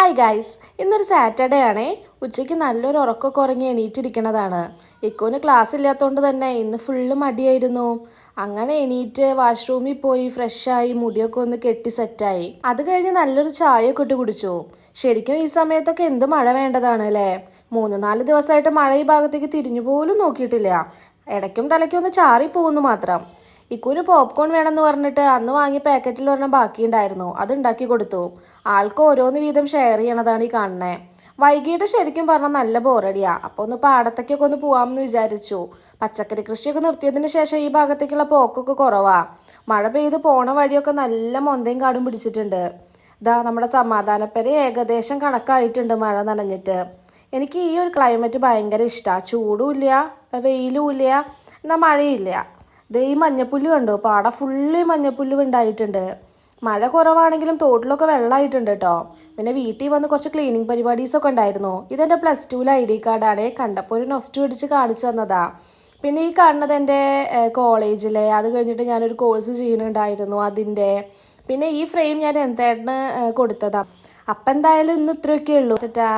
Hi guys, ഇന്നൊരു Saturday ആണേ. ഉച്ചയ്ക്ക് നല്ലൊരു ഉറക്കമൊക്കെ ഉറങ്ങി എണീറ്റിരിക്കണതാണ്. ഇക്കോന് ക്ലാസ് ഇല്ലാത്തതുകൊണ്ട് തന്നെ ഇന്ന് ഫുള്ള് മടിയായിരുന്നു. അങ്ങനെ എണീറ്റ് വാഷ്റൂമിൽ പോയി ഫ്രഷായി മുടിയൊക്കെ ഒന്ന് കെട്ടി സെറ്റായി. അത് കഴിഞ്ഞ് നല്ലൊരു ചായയൊക്കെ ഇട്ട് കുടിച്ചു. ശരിക്കും ഈ സമയത്തൊക്കെ എന്ത് മഴ വേണ്ടതാണ് അല്ലേ. 3-4 ദിവസമായിട്ട് മഴ ഈ ഭാഗത്തേക്ക് തിരിഞ്ഞു പോലും നോക്കിയിട്ടില്ല. ഇടയ്ക്കും തലയ്ക്കും ഒന്ന് ചാറി പോകുന്നു മാത്രം. ഇക്കൂന് പോപ്കോൺ വേണമെന്ന് പറഞ്ഞിട്ട് അന്ന് വാങ്ങിയ പാക്കറ്റിൽ ഒരെണ്ണം ബാക്കിയുണ്ടായിരുന്നു. അത് ഉണ്ടാക്കി കൊടുത്തു. ആൾക്ക് ഓരോന്ന് വീതം ഷെയർ ചെയ്യണതാണ് ഈ കാണുന്നത്. വൈകിട്ട് ശരിക്കും പറഞ്ഞാൽ നല്ല ബോറടിയാ. അപ്പോൾ ഒന്ന് പാടത്തേക്കൊക്കെ ഒന്ന് പോകാമെന്ന് വിചാരിച്ചു. പച്ചക്കറി കൃഷിയൊക്കെ നിർത്തിയതിന് ശേഷം ഈ ഭാഗത്തേക്കുള്ള പോക്കൊക്കെ കുറവാ. മഴ പെയ്ത് പോണ വഴിയൊക്കെ നല്ല മൊന്തയും കാടും പിടിച്ചിട്ടുണ്ട്. ഇതാ നമ്മുടെ സമാധാനപ്പേര ഏകദേശം കണക്കായിട്ടുണ്ട് മഴ നനഞ്ഞിട്ട്. എനിക്ക് ഈ ഒരു ക്ലൈമറ്റ് ഭയങ്കര ഇഷ്ടമാണ്. ചൂടും ഇല്ല, വെയിലും ഇല്ല, എന്നാൽ മഴയില്ല. ദേ ഈ മഞ്ഞപ്പുല്ല് കണ്ടോ, പാട ഫുള്ള് മഞ്ഞപ്പുല്ല് ഉണ്ടായിട്ടുണ്ട്. മഴ കുറവാണെങ്കിലും തോട്ടിലൊക്കെ വെള്ളമായിട്ടുണ്ട് കേട്ടോ. പിന്നെ വീട്ടിൽ വന്ന് കുറച്ച് ക്ലീനിങ് പരിപാടീസൊക്കെ ഉണ്ടായിരുന്നു. ഇതെൻ്റെ +2 ID കാർഡാണ്. കണ്ടപ്പോൾ ഒരു നൊസ്റ്റു പിടിച്ച് കാണിച്ചു തന്നതാ. പിന്നെ ഈ കാണുന്നത് എൻ്റെ കോളേജിലെ, അത് കഴിഞ്ഞിട്ട് ഞാനൊരു കോഴ്സ് ചെയ്യുന്നുണ്ടായിരുന്നു അതിൻ്റെ. പിന്നെ ഈ ഫ്രെയിം ഞാൻ എന്തേട്ടന് കൊടുത്തതാ. അപ്പം എന്തായാലും ഇന്ന് ഇത്രയൊക്കെ ഉള്ളൂ. ടാറ്റാ.